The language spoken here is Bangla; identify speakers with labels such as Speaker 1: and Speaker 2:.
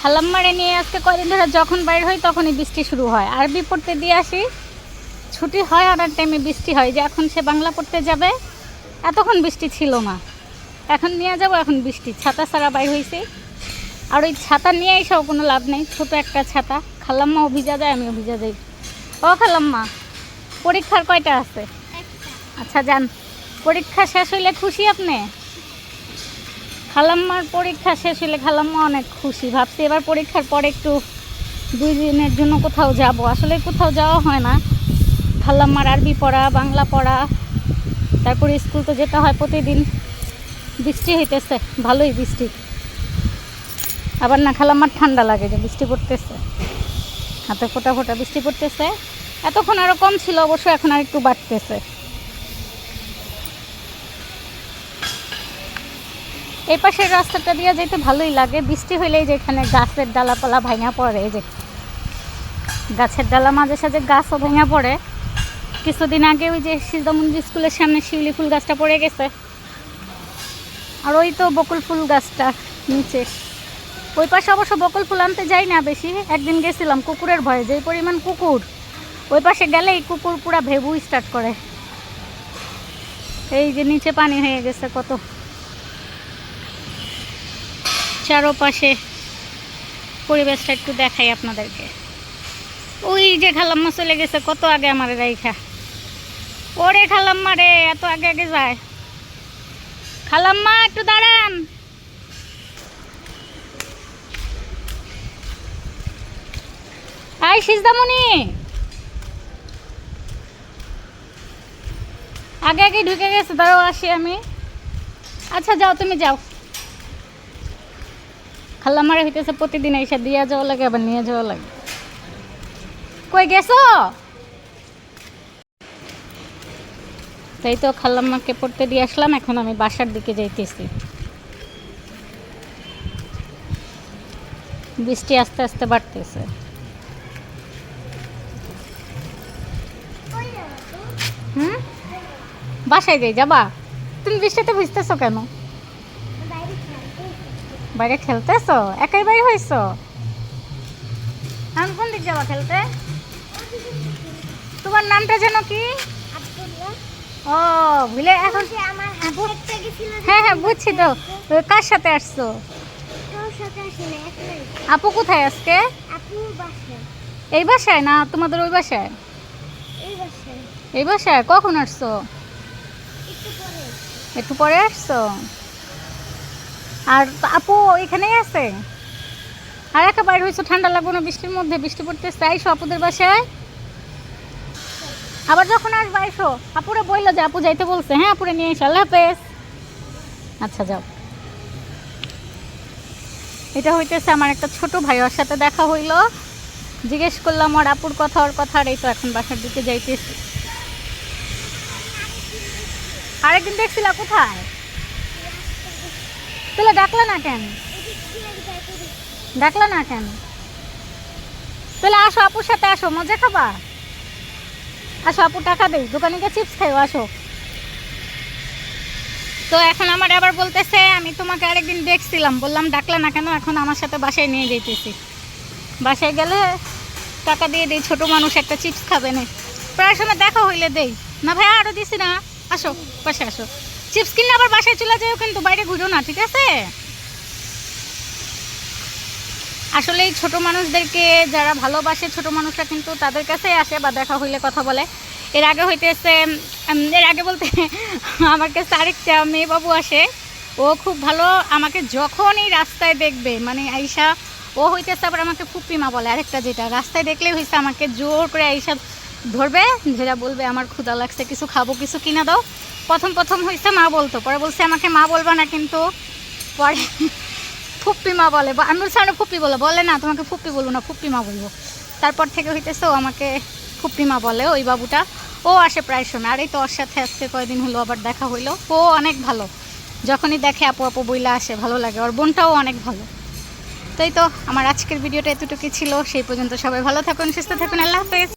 Speaker 1: খালাম্মারে নিয়ে আজকে কয়দিন ধরে যখন বাইর হই তখনই বৃষ্টি শুরু হয়। আরবি পড়তে দিয়ে আসি, ছুটি হয় আর টাইমে বৃষ্টি হয়। যে এখন সে বাংলা পড়তে যাবে, এতক্ষণ বৃষ্টি ছিল না, এখন নিয়ে যাব, এখন বৃষ্টি। ছাতা ছাড়া বাইর হয়েছি, আর ওই ছাতা নিয়ে এসেও কোনো লাভ নেই। ছোট একটা ছাতা, খালাম্মাও ভিজা যায়, আমিও ভিজা যাই। ও খালাম্মা, পরীক্ষার কয়টা আছে? আচ্ছা যান, পরীক্ষা শেষ হইলে খুশি আপনি? খালাম্মার পরীক্ষা শেষ হলে খালাম্মা অনেক খুশি। ভাবছি এবার পরীক্ষার পরে একটু 2 দিনের জন্য কোথাও যাব। আসলে কোথাও যাওয়া হয় না। খালাম্মার আরবি পড়া, বাংলা পড়া, তারপরে স্কুল তো যেতে হয় প্রতিদিন। বৃষ্টি হইতেছে, ভালোই বৃষ্টি। আবার না খালাম্মার ঠান্ডা লাগে যে বৃষ্টি পড়তেছে, হাতে ফোটা ফোটা বৃষ্টি পড়তেছে। এতক্ষণ আরও কম ছিল অবশ্য, এখন আর একটু বাড়তেছে। এই পাশের রাস্তাটা দিয়ে যেতে ভালোই লাগে। বৃষ্টি হইলেই যে এখানে গাছের ডালাপালা ভাঙা পড়ে, এই যে গাছের ডালা, মাঝে সাঝে গাছও ভেঙে পড়ে। কিছুদিন আগে ওই যে সিজদামন্দির স্কুলের সামনে শিউলি ফুল গাছটা পড়ে গেছে, আর ওই তো বকুল ফুল গাছটা নিচে। ওই পাশে অবশ্য বকুল ফুল আনতে যাই না বেশি। একদিন গেছিলাম কুকুরের ভয়ে, যেই পরিমাণ কুকুর, ওই পাশে গেলে এই কুকুর পুরা ভেবু স্টার্ট করে। এই যে নিচে পানি হয়ে গেছে কত, চারোপাশে পরিবেশটা একটু দেখাই আপনাদেরকে। ওই যে খালাম্মা চলে গেছে কত আগে আমার রাইখা। ওরে খালাম্মা রে, এত আগে আগে যায়। খালাম্মা একটু দাঁড়ান। আই সিজদামণি, আগে আগে ঢুকে গেছে, দাঁড়াও আসি আমি। আচ্ছা যাও, তুমি যাও। খালাম্মারে হইতেছে প্রতিদিন এসে দিয়ে যাওয়া লাগে, আবার নিয়ে যাওয়া লাগে। কই গেছো? তাই তো খালাম্মাকে পড়তে দিয়ে আসলাম, এখন আমি বাসার দিকে যাইতেছি। বৃষ্টি আস্তে আস্তে বাড়তেছে। বাসায় যাই, যাবা? তুমি বৃষ্টিতে ভিজতেছো কেন? বাইরে খেলতেছো? একাই বাইরে হয়েছো? এখন কোন দিক যাবা খেলতে? তোমার নামটা যেন কি? ও ভুলে এখন। হ্যাঁ হ্যাঁ বুঝছি তো। কার সাথে আসছো? আপু কোথায় আজকে? এই বাসায় না তোমাদের ওই বাসায়? এই বাসায় কখন আসছো? একটু পরে আসছো। আর আপু এখানেই আছে? আর একা বাইরে হয়েছো, ঠান্ডা লাগবো না বৃষ্টির মধ্যে? বৃষ্টি পড়তেছে, আইসো আপুদের বাসায়। আবার যখন আসবো আইসো, আপুরা বললো যে আপু যাইতে বলছে। হ্যাঁ আপুরে নিয়ে এসো। আল্লাহ হাফেজ। আচ্ছা যাও। এটা হইতেছে আমার একটা ছোট ভাই, ওর সাথে দেখা হইলো, জিজ্ঞেস করলাম ওর আপুর কথা, ওর কথা। আর এই তো এখন বাসার দিকে যাইতেছি। আরেকদিন দেখছিলা কোথায়? তাহলে ডাকলা না কেন? ডাকলা না কেন? তাহলে আসো, আপুর সাথে আসো, মজা খাবা। আসো, আপু টাকা দেই, দোকানে গিয়ে চিপস খাইও, আসো। তো এখন আমার আবার বলতেছে আমি তোমাকে আরেকদিন দেখছিলাম, বললাম ডাকলা না কেন? এখন আমার সাথে বাসায় নিয়ে যেতেছি। বাসায় গেলে টাকা দিয়ে দিই, ছোট মানুষ একটা চিপস খাবে না। প্রায় সময় দেখা হইলে দেই না। ভাই আরও দিছি না। আসো বাসায় আসো, চিপস কিনলে আবার বাসায় চলে যাও, কিন্তু বাইরে ঘুরো না, ঠিক আছে? আসলে এই ছোটো মানুষদেরকে যারা ভালোবাসে, ছোট মানুষরা কিন্তু তাদের কাছেই আসে বা দেখা হইলে কথা বলে। এর আগে হইতেছে, এর আগে বলতে আমার কাছে আরেকটা মেয়ে বাবু আসে, ও খুব ভালো। আমাকে যখনই রাস্তায় দেখবে, মানে আইসা, ও হইতেছে আবার আমাকে ফুপ্পি মা বলে। আরেকটা যেটা রাস্তায় দেখলেই হয়েছে আমাকে জোর করে আইসা ধরবে, যেটা বলবে আমার ক্ষুধা লাগছে, কিছু খাবো, কিছু কিনা দাও। প্রথম প্রথম হয়েছে মা বলতো, পরে বলছে আমাকে মা বলবা না কিন্তু, পরে ফুপ্পি মা বলে। আমি বলছি আমরা ফুপ্পি বলে না, তোমাকে ফুপ্পি বলবো না, ফুপ্পি মা বলবো। তারপর থেকে হইতেছে ও আমাকে ফুপ্পি মা বলে, ওই বাবুটা। ও আসে প্রায় সময়। আর এই তো ওর সাথে আজকে কয়দিন হলো আবার দেখা হইলো। ও অনেক ভালো, যখনই দেখে আপু আপু বইলা আসে, ভালো লাগে। ওর বোনটাও অনেক ভালো। তাই তো আমার আজকের ভিডিওটা এতটুকুই ছিল। সেই পর্যন্ত সবাই ভালো থাকুন, সুস্থ থাকুন, আল্লাহ হাফেজ।